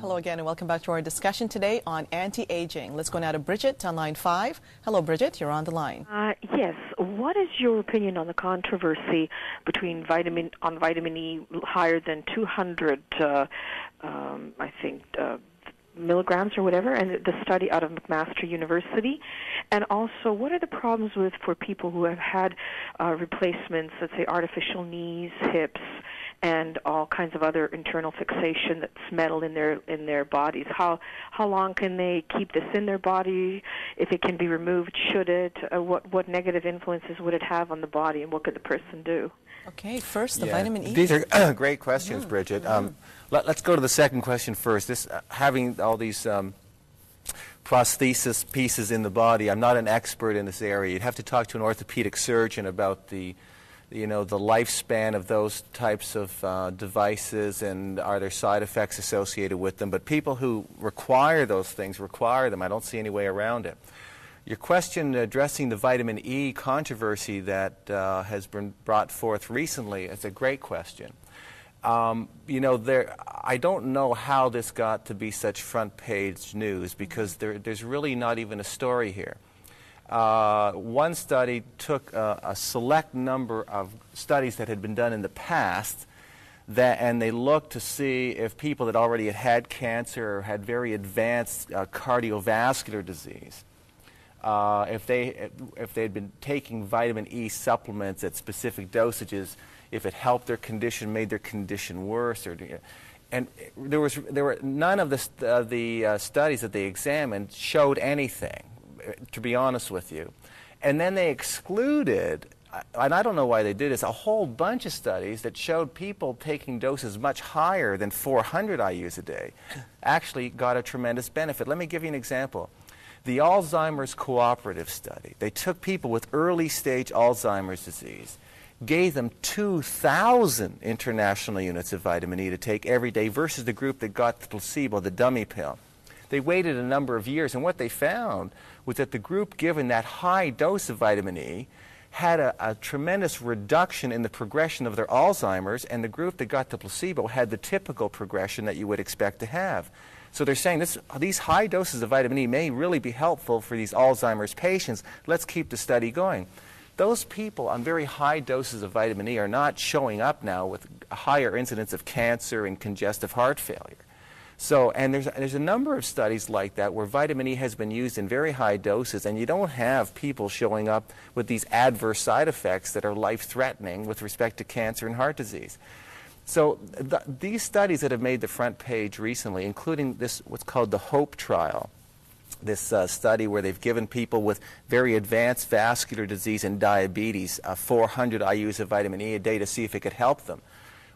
Hello again and welcome back to our discussion today on anti-aging. Let's go now to Bridget on line 5. Hello, Bridget. You're on the line. Yes. What is your opinion on the controversy between vitamin E higher than 200, milligrams or whatever, and the study out of McMaster University? And also, what are the problems for people who have had replacements, let's say artificial knees, hips, and all kinds of other internal fixation that's metal in their bodies? How long can they keep this in their body? If it can be removed, should it? What negative influences would it have on the body, and what could the person do? Okay, first the vitamin E. These are great questions, Bridget. Let's go to the second question first. This having all these prosthesis pieces in the body. I'm not an expert in this area. You'd have to talk to an orthopedic surgeon about the lifespan of those types of devices, and are there side effects associated with them. But people who require those things require them. I don't see any way around it. Your question addressing the vitamin E controversy that has been brought forth recently is a great question. I don't know how this got to be such front-page news, because there's really not even a story here. One study took a select number of studies that had been done in the past, and they looked to see if people that already had cancer or had very advanced cardiovascular disease, if they had been taking vitamin E supplements at specific dosages, if it helped their condition, made their condition worse, and there were none of the studies that they examined showed anything, to be honest with you. And then they excluded, and I don't know why they did this, a whole bunch of studies that showed people taking doses much higher than 400 IUs a day actually got a tremendous benefit. Let me give you an example. The Alzheimer's Cooperative Study. They took people with early stage Alzheimer's disease, gave them 2,000 international units of vitamin E to take every day versus the group that got the placebo, the dummy pill. They waited a number of years, and what they found was that the group given that high dose of vitamin E had a tremendous reduction in the progression of their Alzheimer's, and the group that got the placebo had the typical progression that you would expect to have. So they're saying these high doses of vitamin E may really be helpful for these Alzheimer's patients. Let's keep the study going. Those people on very high doses of vitamin E are not showing up now with a higher incidence of cancer and congestive heart failure. So, and there's a number of studies like that where vitamin E has been used in very high doses, and you don't have people showing up with these adverse side effects that are life-threatening with respect to cancer and heart disease. So these studies that have made the front page recently, including this, what's called the HOPE trial, this study where they've given people with very advanced vascular disease and diabetes 400 IUs of vitamin E a day to see if it could help them.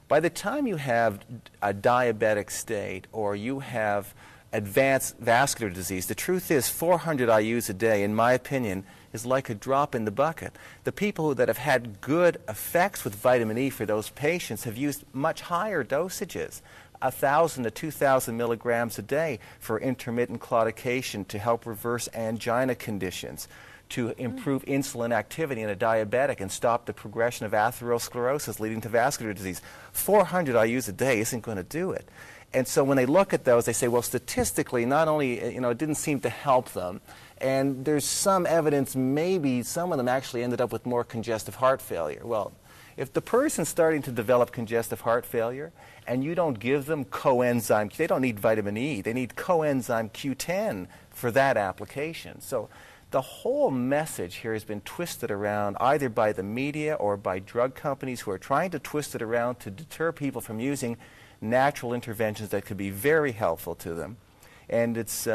By the time you have a diabetic state or you have advanced vascular disease, the truth is 400 IUs a day, in my opinion, is like a drop in the bucket. The people that have had good effects with vitamin E for those patients have used much higher dosages, 1,000 to 2,000 milligrams a day for intermittent claudication to help reverse angina conditions, to improve insulin activity in a diabetic and stop the progression of atherosclerosis leading to vascular disease. 400 IUs a day isn't going to do it. And so when they look at those, they say, well, statistically, not only, it didn't seem to help them, and there's some evidence maybe some of them actually ended up with more congestive heart failure. Well, if the person's starting to develop congestive heart failure and you don't give them coenzyme, they don't need vitamin E, they need coenzyme Q10 for that application. So the whole message here has been twisted around either by the media or by drug companies who are trying to twist it around to deter people from using natural interventions that could be very helpful to them. And it's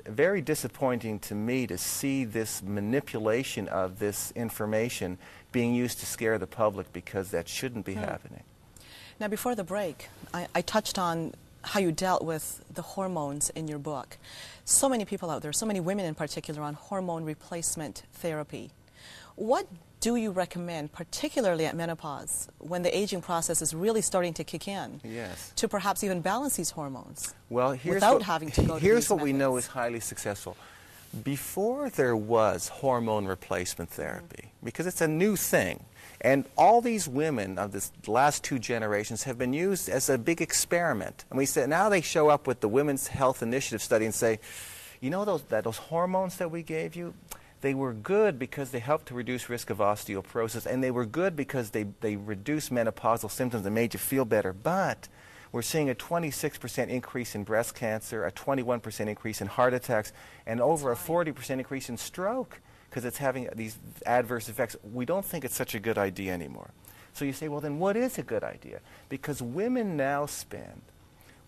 very disappointing to me to see this manipulation of this information being used to scare the public, because that shouldn't be happening. Now, before the break, I touched on how you dealt with the hormones in your book. So many people out there, so many women in particular, on hormone replacement therapy. What do you recommend, particularly at menopause, when the aging process is really starting to kick in, to perhaps even balance these hormones without having to go to Here's these what we methods? know is highly successful. Before there was hormone replacement therapy, because it's a new thing, And all these women of this last 2 generations have been used as a big experiment. And we said, now they show up with the Women's Health Initiative study and say, you know those hormones that we gave you? They were good because they helped to reduce risk of osteoporosis, and they were good because they reduced menopausal symptoms and made you feel better. But we're seeing a 26% increase in breast cancer, a 21% increase in heart attacks, and over a 40% increase in stroke because it's having these adverse effects. We don't think it's such a good idea anymore. So you say, well, then what is a good idea? Because women now spend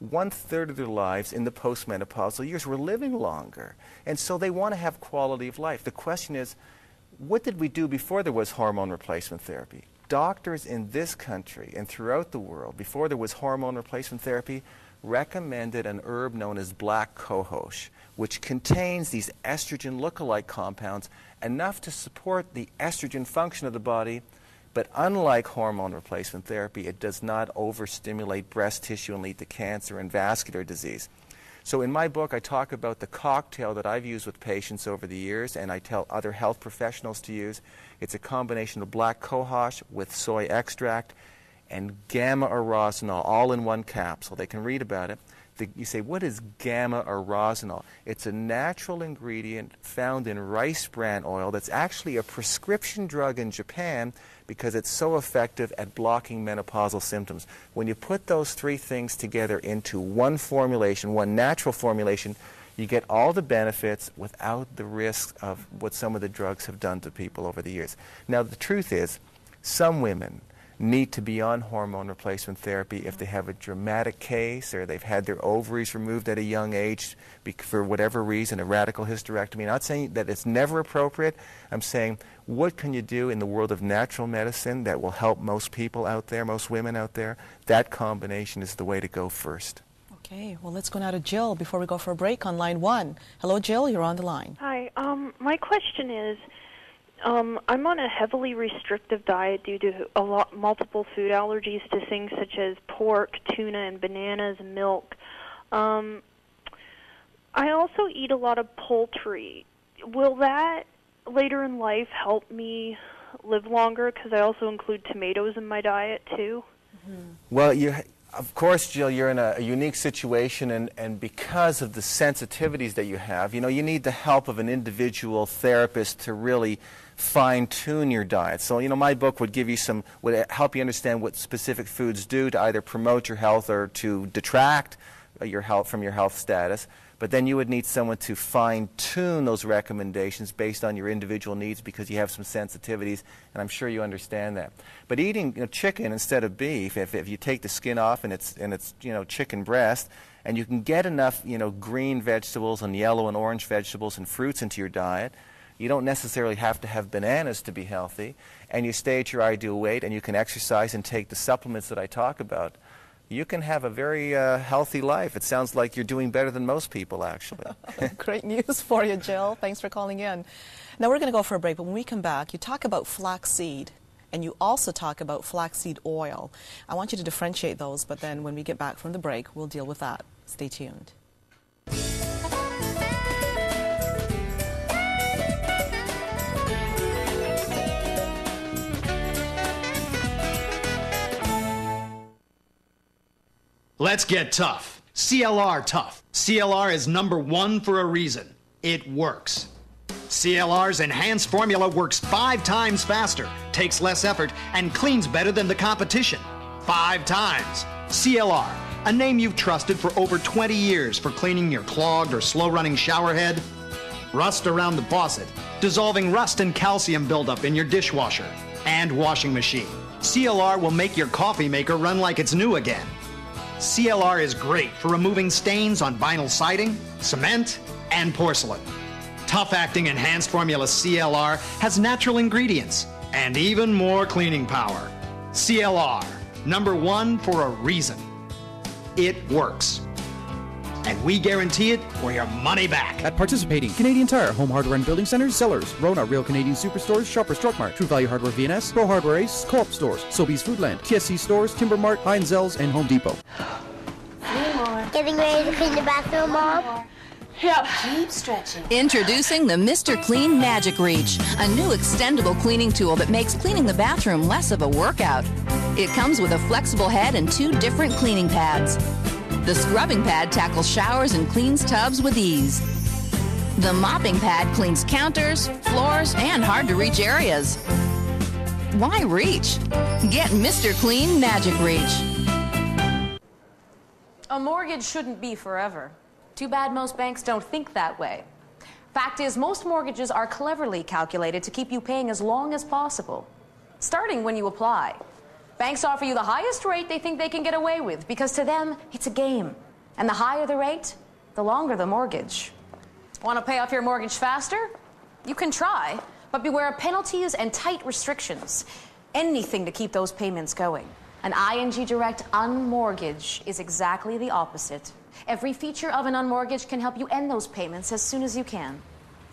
1/3 of their lives in the postmenopausal years. We're living longer. And so they want to have quality of life. The question is, what did we do before there was hormone replacement therapy? Doctors in this country and throughout the world, before there was hormone replacement therapy, recommended an herb known as black cohosh, which contains these estrogen lookalike compounds, enough to support the estrogen function of the body. But unlike hormone replacement therapy, it does not overstimulate breast tissue and lead to cancer and vascular disease. So in my book, I talk about the cocktail that I've used with patients over the years, and I tell other health professionals to use. It's a combination of black cohosh with soy extract and gamma-arosinol, all in one capsule. They can read about it. You say, what is gamma-arosinol? It's a natural ingredient found in rice bran oil that's actually a prescription drug in Japan because it's so effective at blocking menopausal symptoms. When you put those 3 things together into one formulation, one natural formulation, you get all the benefits without the risk of what some of the drugs have done to people over the years. Now, the truth is, some women need to be on hormone replacement therapy if they have a dramatic case or they've had their ovaries removed at a young age for whatever reason, a radical hysterectomy. I'm not saying that it's never appropriate. I'm saying, what can you do in the world of natural medicine that will help most people out there, most women out there? That combination is the way to go first. Okay, well, let's go now to Jill before we go for a break on line 1. Hello, Jill, you're on the line. Hi, my question is, I'm on a heavily restrictive diet due to multiple food allergies to things such as pork, tuna, and bananas and milk. I also eat a lot of poultry. Will that later in life help me live longer? Because I also include tomatoes in my diet too. Mm-hmm. Well, of course, Jill, you're in a unique situation, and because of the sensitivities that you have, you need the help of an individual therapist to really fine-tune your diet. So, my book would would help you understand what specific foods do to either promote your health or to detract your health from your health status. But then you would need someone to fine-tune those recommendations based on your individual needs because you have some sensitivities, and I'm sure you understand that. But eating chicken instead of beef, if you take the skin off and it's chicken breast, and you can get enough green vegetables and yellow and orange vegetables and fruits into your diet, you don't necessarily have to have bananas to be healthy, and you stay at your ideal weight, and you can exercise and take the supplements that I talk about, you can have a very healthy life. It sounds like you're doing better than most people, actually. Great news for you, Jill. Thanks for calling in. Now, we're going to go for a break, but when we come back, you talk about flaxseed, and you also talk about flaxseed oil. I want you to differentiate those, but then when we get back from the break, we'll deal with that. Stay tuned. Let's get tough. CLR tough. CLR is #1 for a reason. It works. CLR's enhanced formula works 5 times faster, takes less effort, and cleans better than the competition. 5 times. CLR, a name you've trusted for over 20 years for cleaning your clogged or slow-running shower head, rust around the faucet, dissolving rust and calcium buildup in your dishwasher and washing machine. CLR will make your coffee maker run like it's new again. CLR is great for removing stains on vinyl siding, cement, and porcelain. Tough-acting enhanced formula CLR has natural ingredients and even more cleaning power. CLR, #1 for a reason. It works. And we guarantee it or your money back. At participating Canadian Tire, Home Hardware and Building Centers, Zellers, Rona, Real Canadian Superstores, Shoppers Drug Mart, True Value Hardware VNS, Pro Hardware Ace, Co-op Stores, Sobeys Foodland, TSC Stores, Timber Mart, Heinz Zell's, and Home Depot. Getting ready to clean the bathroom, Mom? Yep. Keep stretching. Introducing the Mr. Clean Magic Reach, a new extendable cleaning tool that makes cleaning the bathroom less of a workout. It comes with a flexible head and 2 different cleaning pads. The scrubbing pad tackles showers and cleans tubs with ease. The mopping pad cleans counters, floors, and hard-to-reach areas. Why reach? Get Mr. Clean Magic Reach. A mortgage shouldn't be forever. Too bad most banks don't think that way. Fact is, most mortgages are cleverly calculated to keep you paying as long as possible, starting when you apply. Banks offer you the highest rate they think they can get away with because to them, it's a game. And the higher the rate, the longer the mortgage. Want to pay off your mortgage faster? You can try, but beware of penalties and tight restrictions. Anything to keep those payments going. An ING Direct Unmortgage is exactly the opposite. Every feature of an unmortgage can help you end those payments as soon as you can.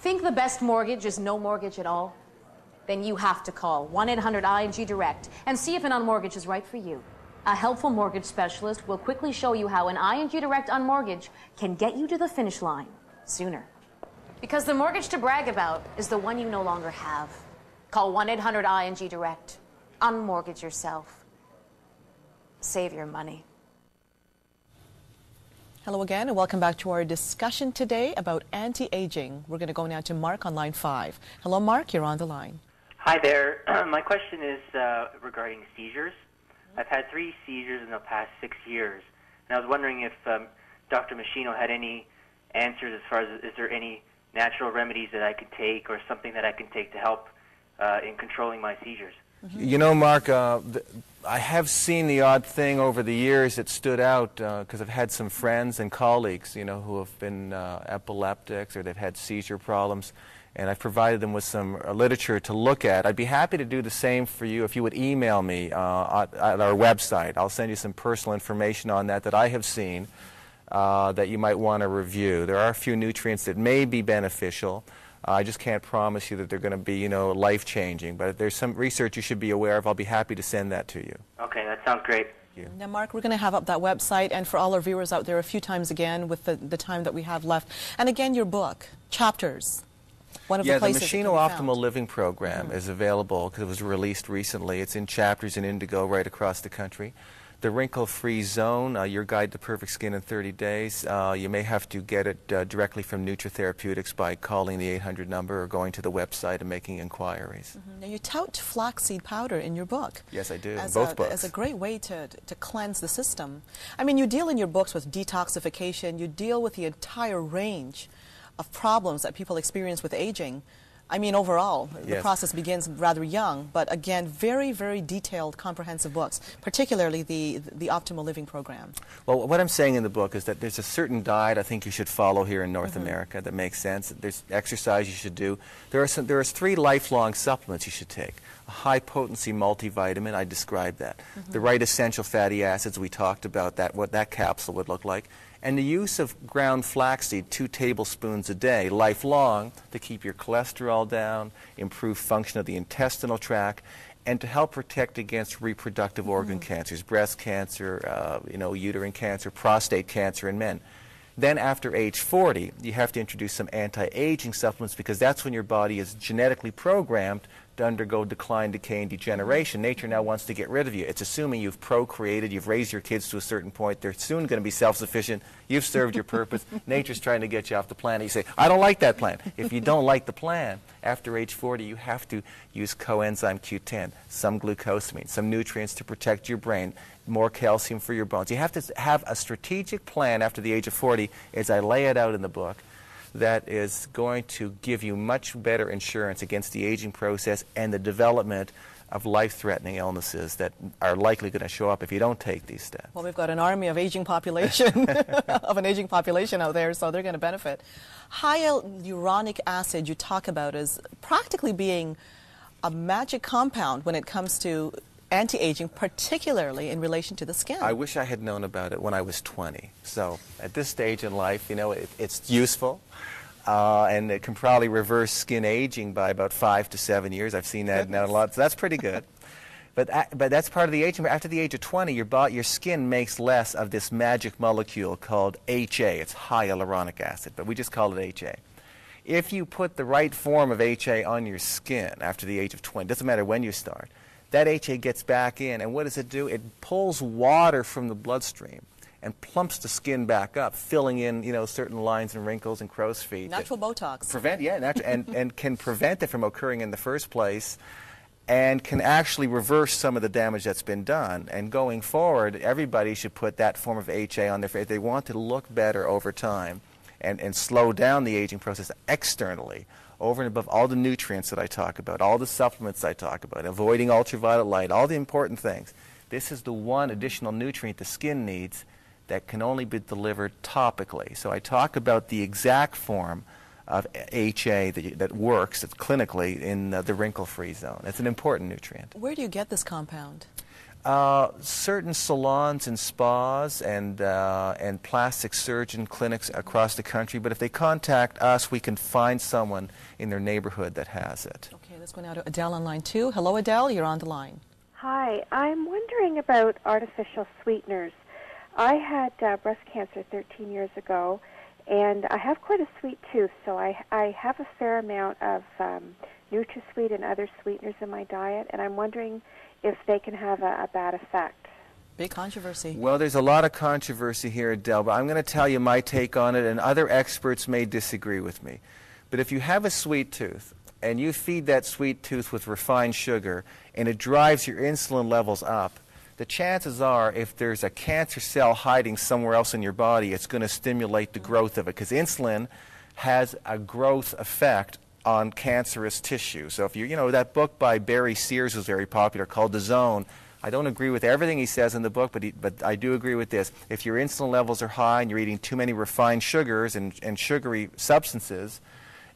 Think the best mortgage is no mortgage at all? Then you have to call 1-800-ING Direct and see if an unmortgage is right for you. A helpful mortgage specialist will quickly show you how an ING Direct Unmortgage can get you to the finish line sooner. Because the mortgage to brag about is the one you no longer have. Call 1-800-ING Direct. Unmortgage yourself. Save your money. Hello again, and welcome back to our discussion today about anti-aging. We're going to go now to Mark on line 5. Hello, Mark, you're on the line. Hi there. My question is regarding seizures. I've had 3 seizures in the past 6 years, and I was wondering if Dr. Meschino had any answers as far as is there any natural remedies that I could take or something that I can take to help in controlling my seizures. You know, Mark, I have seen the odd thing over the years that stood out because I've had some friends and colleagues, you know, who have been epileptics or they've had seizure problems, and I've provided them with some literature to look at. I'd be happy to do the same for you if you would email me at our website. I'll send you some personal information on that I have seen that you might want to review. There are a few nutrients that may be beneficial. I just can't promise you that they're going to be, you know, life-changing. But if there's some research you should be aware of, I'll be happy to send that to you. Okay, that sounds great. Thank you. Now, Mark, we're going to have up that website, and for all our viewers out there a few times again with the time that we have left. And again, your book, Chapters. One of the places the Meschino Optimal Living Program is available because it was released recently. It's in Chapters in Indigo right across the country. The Wrinkle-Free Zone, Your Guide to Perfect Skin in 30 Days. You may have to get it directly from Nutratherapeutics by calling the 800 number or going to the website and making inquiries. Now, you tout flaxseed powder in your book. Yes, I do, in as both books. As a great way to cleanse the system. I mean, you deal in your books with detoxification. You deal with the entire range of problems that people experience with aging. I mean, overall, the process begins rather young, but again, very, very detailed, comprehensive books, particularly the Optimal Living Program. Well, what I'm saying in the book is that there's a certain diet I think you should follow here in North America that makes sense. There's exercise you should do. There are 3 lifelong supplements you should take. A high-potency multivitamin, I described that. The right essential fatty acids, we talked about that, what that capsule would look like. And the use of ground flaxseed, 2 tablespoons a day, lifelong, to keep your cholesterol down, improve function of the intestinal tract, and to help protect against reproductive organ cancers, breast cancer, uterine cancer, prostate cancer in men. Then after age 40, you have to introduce some anti-aging supplements because that's when your body is genetically programmed to undergo decline, decay, and degeneration. Nature now wants to get rid of you. It's assuming you've procreated, you've raised your kids to a certain point, they're soon going to be self-sufficient, you've served your purpose, nature's trying to get you off the planet. You say, I don't like that plan. If you don't like the plan, after age 40, you have to use coenzyme Q10, some glucosamine, some nutrients to protect your brain, more calcium for your bones. You have to have a strategic plan after the age of 40, as I lay it out in the book, that is going to give you much better insurance against the aging process and the development of life-threatening illnesses that are likely going to show up if you don't take these steps. Well, we've got an army of aging population, of an aging population out there, so they're going to benefit. Hyaluronic acid you talk about as practically being a magic compound when it comes to anti-aging, particularly in relation to the skin. I wish I had known about it when I was 20. So at this stage in life, you know, it's useful. And it can probably reverse skin aging by about 5 to 7 years. I've seen that now a lot, so that's pretty good. But that's part of the aging. After the age of 20, your skin makes less of this magic molecule called HA. It's high hyaluronic acid, but we just call it HA. If you put the right form of HA on your skin after the age of 20, doesn't matter when you start, that HA gets back in, and what does it do? It pulls water from the bloodstream and plumps the skin back up, filling in, certain lines and wrinkles and crow's feet. Natural Botox. And can prevent it from occurring in the first place, and can actually reverse some of the damage that's been done. And going forward, everybody should put that form of HA on their face. They want to look better over time and slow down the aging process externally, over and above all the nutrients that I talk about, all the supplements I talk about, avoiding ultraviolet light, all the important things. This is the one additional nutrient the skin needs that can only be delivered topically. So I talk about the exact form of HA that works clinically in the wrinkle-free zone. It's an important nutrient. Where do you get this compound? Certain salons and spas and plastic surgeon clinics across the country, but if they contact us, we can find someone in their neighborhood that has it. Okay, let's go now to Adele on line 2. Hello, Adele, you're on the line. Hi, I'm wondering about artificial sweeteners. I had breast cancer 13 years ago, and I have quite a sweet tooth, so I have a fair amount of NutraSweet and other sweeteners in my diet, and I'm wondering if they can have a bad effect. Big controversy. Well, there's a lot of controversy here, Adele, but I'm going to tell you my take on it, and other experts may disagree with me. But if you have a sweet tooth, and you feed that sweet tooth with refined sugar, and it drives your insulin levels up, the chances are, if there's a cancer cell hiding somewhere else in your body, it's going to stimulate the growth of it, because insulin has a growth effect on cancerous tissue. So if that book by Barry Sears was very popular called The Zone. I don't agree with everything he says in the book, but I do agree with this. If your insulin levels are high and you're eating too many refined sugars and sugary substances,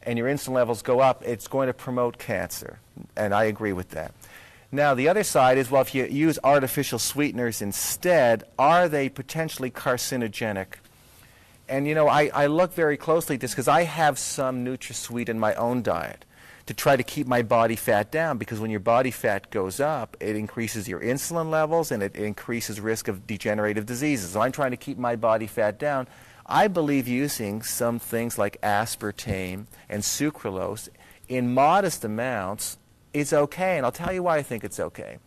and your insulin levels go up, it's going to promote cancer. And I agree with that. Now, the other side is, well, if you use artificial sweeteners instead, are they potentially carcinogenic? And, I look very closely at this because I have some NutraSweet in my own diet to try to keep my body fat down, because when your body fat goes up, it increases your insulin levels and it increases risk of degenerative diseases. So I'm trying to keep my body fat down. I believe using some things like aspartame and sucralose in modest amounts is okay, and I'll tell you why I think it's okay.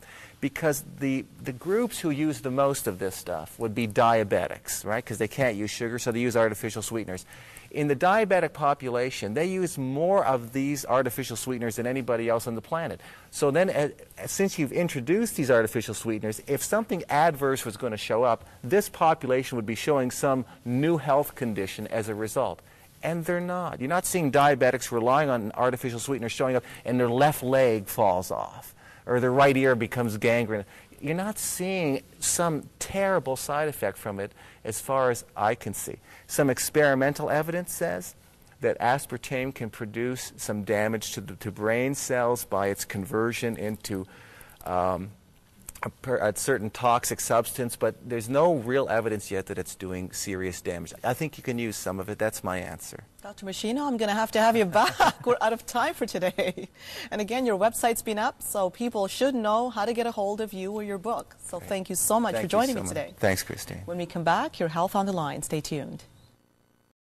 Because the groups who use the most of this stuff would be diabetics, right? Because they can't use sugar, so they use artificial sweeteners. In the diabetic population, they use more of these artificial sweeteners than anybody else on the planet. So then, since you've introduced these artificial sweeteners, if something adverse was going to show up, this population would be showing some new health condition as a result. And they're not. You're not seeing diabetics relying on artificial sweeteners showing up and their left leg falls off or their right ear becomes gangrene. You're not seeing some terrible side effect from it as far as I can see. Some experimental evidence says that aspartame can produce some damage to brain cells by its conversion into a certain toxic substance, but there's no real evidence yet that it's doing serious damage. I think you can use some of it. That's my answer. Dr. Meschino, I'm going to have you back. We're out of time for today. And again, your website's been up, so people should know how to get a hold of you or your book. So Thank you so much for joining me today. Thanks, Christine. When we come back, your health on the line. Stay tuned.